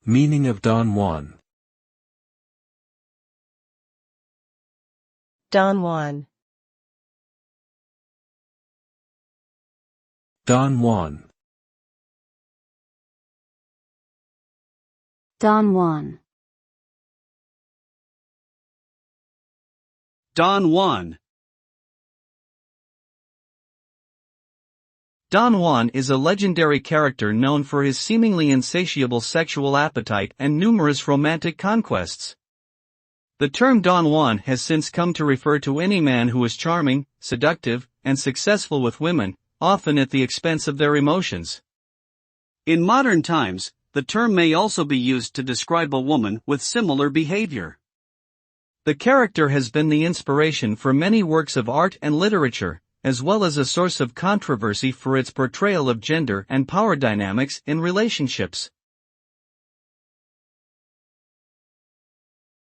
Meaning of Don Juan. Don Juan. Don Juan. Don Juan. Don Juan. Don Juan is a legendary character known for his seemingly insatiable sexual appetite and numerous romantic conquests. The term Don Juan has since come to refer to any man who is charming, seductive, and successful with women, often at the expense of their emotions. In modern times, the term may also be used to describe a woman with similar behavior. The character has been the inspiration for many works of art and literature, as well as a source of controversy for its portrayal of gender and power dynamics in relationships.